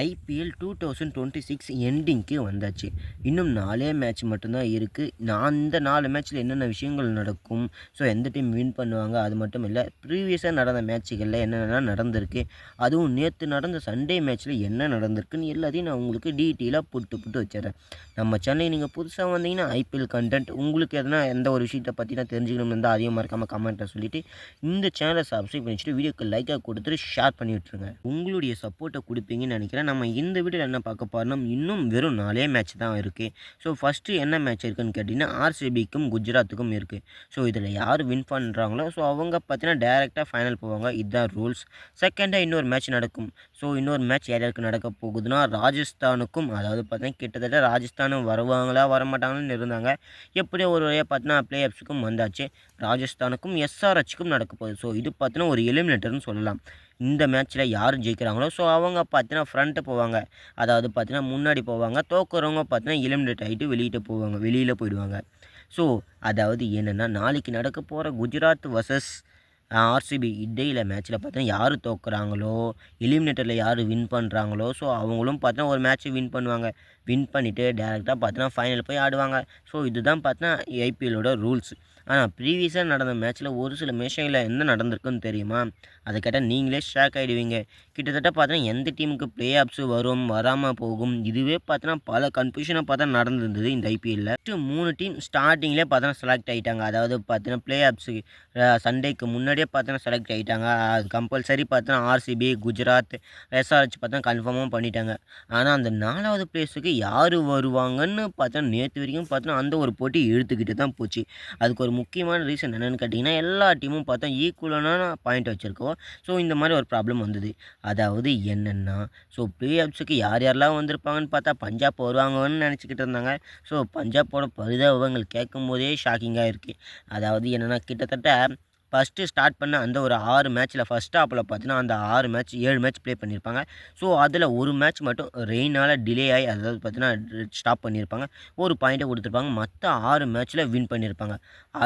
IPL 2026 எண்டிங்க்கு வந்தாச்சு. இன்னும் 4 match மட்டும்தான் இருக்குது. நான் இந்த 4 மேட்ச்சில் என்னென்ன விஷயங்கள் நடக்கும், ஸோ எந்த டீம் வின் பண்ணுவாங்க, அது மட்டும் இல்லை ப்ரீவியஸாக நடந்த மேட்ச்சுகளில் என்னென்னலாம் நடந்திருக்கு, அதுவும் நேற்று நடந்த சண்டே மேட்ச்சில் என்ன நடந்திருக்குன்னு எல்லாத்தையும் நான் உங்களுக்கு டீட்டெயிலாக புட்டு வச்சிடுறேன். நம்ம சேனலை நீங்கள் புதுசாக வந்தீங்கன்னா ஐபிஎல் கண்டென்ட் உங்களுக்கு எதனா எந்த ஒரு விஷயத்தை பற்றி நான் தெரிஞ்சுக்கணும்னு இருந்தால் அதையும் மறக்காமல் கமெண்ட்டில் சொல்லிவிட்டு இந்த சேனலை சப்ஸ்கிரைப் பண்ணி வச்சுட்டு வீடியோக்கு லைக்காக கொடுத்துட்டு ஷேர் பண்ணி விட்டுருங்க. உங்களுடைய சப்போர்ட்டை கொடுப்பீங்கன்னு நினைக்கிறேன். நம்ம இந்த வீடியோவில் என்ன பார்க்க போகிறோம்னா, இன்னும் வெறும் 4 மேட்ச் தான் இருக்குது. ஸோ ஃபஸ்ட்டு என்ன மேட்ச் இருக்குதுன்னு கேட்டிங்கன்னா, ஆர்சிபிக்கும் குஜராத்துக்கும் இருக்குது. ஸோ இதில் யார் வின் பண்ணுறாங்களோ ஸோ அவங்க பார்த்தீங்கன்னா டேரெக்டாக ஃபைனல் போவாங்க. இதுதான் ரூல்ஸ். செகண்டாக இன்னொரு மேட்ச் நடக்கும். ஸோ இன்னொரு மேட்ச் யாருக்கு நடக்க போகுதுன்னா, ராஜஸ்தானுக்கும், அதாவது பார்த்தீங்கன்னா கிட்டத்தட்ட ராஜஸ்தானும் வருவாங்களா வரமாட்டாங்கன்னு இருந்தாங்க. எப்படியோ ஒரு வழியாக பார்த்தீங்கன்னா ப்ளே ஆஃப்ஸுக்கும் வந்தாச்சு. ராஜஸ்தானுக்கும் எஸ்ஆர்ஹெச்சுக்கும் நடக்க போகுது. ஸோ இது பார்த்தீங்கன்னா ஒரு எலிமினேட்டர்னு சொல்லலாம். இந்த மேட்ச்சில் யார் ஜெயிக்கிறாங்களோ ஸோ அவங்க பார்த்தீங்கன்னா ஃப்ரண்ட்டு போவாங்க. அதாவது பார்த்தீங்கன்னா முன்னாடி போவாங்க. தோக்குறவங்க பார்த்தீங்கன்னா எலிமினேட் ஆகிட்டு வெளியில் போயிடுவாங்க. ஸோ அதாவது என்னென்னா, நாளைக்கு நடக்க போகிற குஜராத் வர்சஸ் ஆர்சிபி இடையில மேட்ச்சில் பார்த்தீங்கன்னா யார் தோக்குறாங்களோ, எலிமினேட்டரில் யார் வின் பண்ணுறாங்களோ ஸோ அவங்களும் பார்த்தீங்கன்னா ஒரு மேட்ச்சு வின் பண்ணுவாங்க. வின் பண்ணிவிட்டு டேரெக்டாக பார்த்தீங்கன்னா ஃபைனல் போய் ஆடுவாங்க. ஸோ இதுதான் பார்த்தீங்கன்னா ஐபிஎல்லோட ரூல்ஸ். ஆனால் ப்ரீவியஸாக நடந்த மேட்ச்சில் ஒரு சில விஷயங்களில் என்ன நடந்திருக்குன்னு தெரியுமா? அதை கேட்டால் நீங்களே ஷாக் ஆகிடுவீங்க. கிட்டத்தட்ட பார்த்தீங்கன்னா எந்த டீமுக்கு ப்ளே ஆஃப்ஸு வரும், வராமல் போகும், இதுவே பார்த்தீங்கன்னா பல கன்ஃபியூஷனாக பார்த்தா நடந்திருந்தது இந்த ஐபிஎல்லில். ஃபஸ்ட்டு 3 டீம் ஸ்டார்டிங்லேயே பார்த்தீங்கன்னா செலக்ட் ஆகிட்டாங்க. அதாவது பார்த்தீங்கன்னா ப்ளே ஆஃப்ஸுக்கு சண்டேக்கு முன்னாடியே பார்த்தீங்கன்னா செலக்ட் ஆகிட்டாங்க. அது கம்பல்சரி பார்த்தீங்கன்னா ஆர்சிபி, குஜராத், எஸ்ஆர்ஹெச் பார்த்தீங்கன்னா கன்ஃபார்மாக பண்ணிட்டாங்க. ஆனால் அந்த 4வது பிளேஸுக்கு யார் வருவாங்கன்னு பார்த்தீங்கன்னா நேற்று வரைக்கும் பார்த்தீங்கன்னா அந்த ஒரு போட்டி இழுத்துக்கிட்டு தான் போச்சு. அதுக்கு ஒரு முக்கியமான ரீசன் என்னென்னு கேட்டிங்கன்னா, எல்லா டீமும் பார்த்தா ஈக்குவலான பாயிண்ட் வச்சுருக்கோம். ஸோ இந்த மாதிரி ஒரு ப்ராப்ளம் வந்தது. அதாவது என்னென்னா, ஸோ ப்ளே ஆஃப்ஸுக்கு யாரெல்லாம் வந்திருப்பாங்கன்னு பார்த்தா பஞ்சாப் வருவாங்கன்னு நினச்சிக்கிட்டு இருந்தாங்க. ஸோ பஞ்சாப்போட பரிதாபங்கள் கேட்கும்போதே ஷாக்கிங்காக இருக்குது. அதாவது என்னென்னா, கிட்டத்தட்ட ஃபஸ்ட்டு ஸ்டார்ட் பண்ண அந்த ஒரு 6 மேட்ச்சில் ஃபஸ்ட் ஹாஃபில் பார்த்தீங்கன்னா அந்த 7 மேட்ச் ப்ளே பண்ணியிருப்பாங்க. ஸோ அதில் ஒரு மேட்ச் மட்டும் ரெயினால் டிலே ஆகி, அதாவது பார்த்தீங்கன்னா ஸ்டாப் பண்ணியிருப்பாங்க. ஒரு பாயிண்ட்டை கொடுத்துருப்பாங்க. மற்ற 6 மேட்ச்சில் வின் பண்ணியிருப்பாங்க.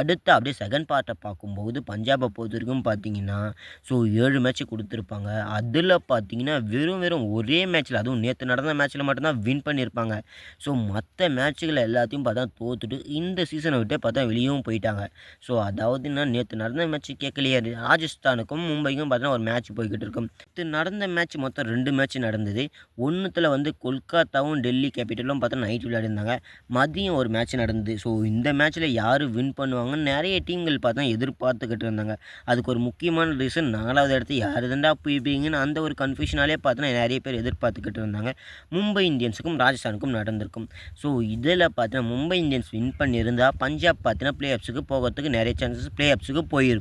அடுத்து அப்படியே செகண்ட் பார்ட்டை பார்க்கும்போது பஞ்சாபை பொறுத்த வரைக்கும் பார்த்தீங்கன்னா ஸோ 7 மேட்ச் கொடுத்துருப்பாங்க. அதில் பார்த்தீங்கன்னா வெறும் ஒரே மேட்ச்சில், அதுவும் நேற்று நடந்த மேட்ச்சில் மட்டும்தான் வின் பண்ணியிருப்பாங்க. ஸோ மற்ற மேட்ச்சுகளை எல்லாத்தையும் பார்த்தா தோற்றுட்டு இந்த சீசனை விட்டே பார்த்தா வெளியும் போயிட்டாங்க. ஸோ அதாவது என்ன, நேற்று நடந்த மேட்ச் கேட்கலையே. ராஜஸ்தானுக்கும் மும்பைக்கும் பார்த்தீங்கன்னா ஒரு மேட்ச் போய்கிட்டு இருக்கும். இது நடந்த மேட்ச் மொத்தம் 2 மேட்ச் நடந்தது. ஒன்றுத்தில் வந்து கொல்கத்தாவும் டெல்லி கேபிட்டலும் பார்த்தா நைட் விளையாடிருந்தாங்க. மதியம் ஒரு மேட்ச் நடந்தது. ஸோ இந்த மேட்ச்சில் யார் வின் பண்ணுவாங்கன்னு நிறைய டீம்கள் பார்த்தா எதிர்பார்த்துக்கிட்டு இருந்தாங்க. அதுக்கு ஒரு முக்கியமான ரீசன் 4வது இடத்து யார் தாண்டா போய்ப்பீங்கன்னு அந்த ஒரு கன்ஃபியூஷனாலே பார்த்தீங்கன்னா நிறைய பேர் எதிர்பார்த்துக்கிட்டு இருந்தாங்க. மும்பை இந்தியன்ஸுக்கும் ராஜஸ்தானுக்கும் நடந்திருக்கும். ஸோ இதில் பார்த்தீங்கன்னா மும்பை இந்தியன்ஸ் வின் பண்ணியிருந்தால் பஞ்சாப் பார்த்தீங்கன்னா ப்ளே ஆஃப்ஸுக்கு போகிறதுக்கு நிறைய சான்சஸ் ப்ளே ஆஃப்ஸுக்கு போயிருக்கும்.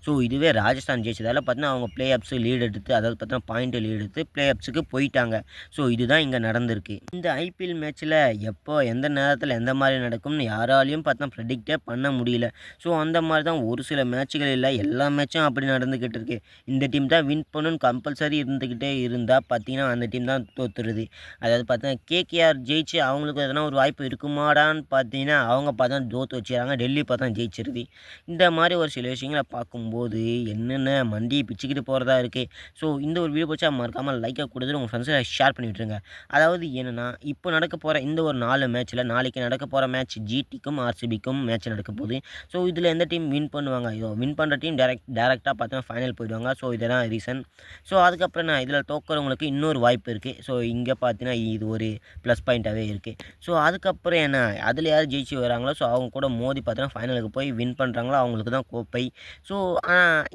ஸோ இதுவே ராஜஸ்தான் ஜெயிச்சதால் பார்த்தீங்கன்னா அவங்க ப்ளே ஆஃப்ஸு லீட் எடுத்து, அதாவது பார்த்தீங்கன்னா பாயிண்ட் லீட் எடுத்து ப்ளே ஆஃப்ஸுக்கு போயிட்டாங்க. ஸோ இதுதான் இங்கே நடந்திருக்கு. இந்த ஐபிஎல் மேட்ச்சில் எப்போ எந்த நேரத்தில் எந்த மாதிரி நடக்கும்னு யாராலையும் பார்த்தா ப்ரெடிக்டே பண்ண முடியல. ஸோ அந்த மாதிரி தான் ஒரு சில மேட்ச்சுகள் இல்லை, எல்லா மேட்சும் அப்படி நடந்துக்கிட்டு இருக்குது. இந்த டீம் தான் வின் பண்ணணும்னு கம்பல்சரி இருந்துக்கிட்டே இருந்தால் பார்த்தீங்கன்னா அந்த டீம் தான் தோற்றுருது. அதாவது பார்த்தீங்கன்னா கேகேஆர் ஜெயிச்சு அவங்களுக்கு எதனா ஒரு வாய்ப்பு இருக்குமாடான்னு பார்த்தீங்கன்னா அவங்க பார்த்தா தோற்று வச்சுறாங்க. டெல்லி பார்த்தா ஜெயிச்சிருது. இந்த மாதிரி ஒரு சில விஷயங்களை பார்க்கும்போது என்னென்ன மண்டியை பிச்சுக்கிட்டு போகிறதா இருக்குது. ஸோ இந்த ஒரு வீடியோ பிடிச்சா மறக்காமல் லைக்காக கொடுத்துட்டு உங்கள் ஃப்ரெண்ட்ஸை ஷேர் பண்ணி விட்டுருங்க. அதாவது என்னென்னா, இப்போ நடக்க போகிற இந்த ஒரு 4 மேட்ச்சில் நாளைக்கு நடக்க போகிற மேட்ச் ஜிடிக்கும் ஆர்சிபிக்கும் மேட்ச் நடக்க போகுது. ஸோ இதில் எந்த டீம் வின் பண்ணுவாங்க, வின் பண்ணுற டீம் டேரெக்டாக பார்த்தீங்கன்னா ஃபைனல் போயிடுவாங்க. ஸோ இதெல்லாம் ரீசன். ஸோ அதுக்கப்புறம் நான் இதில் தோக்குறவங்களுக்கு இன்னொரு வாய்ப்பு இருக்குது. ஸோ இங்கே பார்த்தீங்கன்னா இது ஒரு ப்ளஸ் பாயிண்ட்டாகவே இருக்குது. ஸோ அதுக்கப்புறம் என்ன, அதில் யார் ஜெயிச்சு வராங்களோ ஸோ அவங்க கூட மோதி பார்த்தீங்கன்னா ஃபைனலுக்கு போய் வின் பண்ணுறாங்களோ அவங்களுக்கு தான் கோப்பை. ஸோ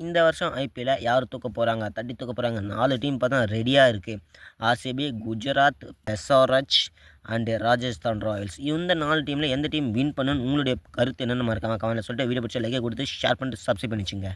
இந்த வருஷம் ஐபிஎல்ல யார் தூக்க போகிறாங்க, தட்டி தூக்க போகிறாங்க, 4 டீம் பார்த்தா ரெடியாக இருக்குது. RCB, Gujarat, SRH and Rajasthan Royals. இந்த 4 டீமில் எந்த டீம் வின் பண்ணணும்னு உங்களுடைய கருத்து என்னென்னு மறக்காம கமெண்ட்டில் சொல்லிட்டு வீடியோ பிடிச்ச லைக்கை கொடுத்து ஷேர் பண்ணிட்டு சப்ஸ்கிரைப் பண்ணிச்சுங்க.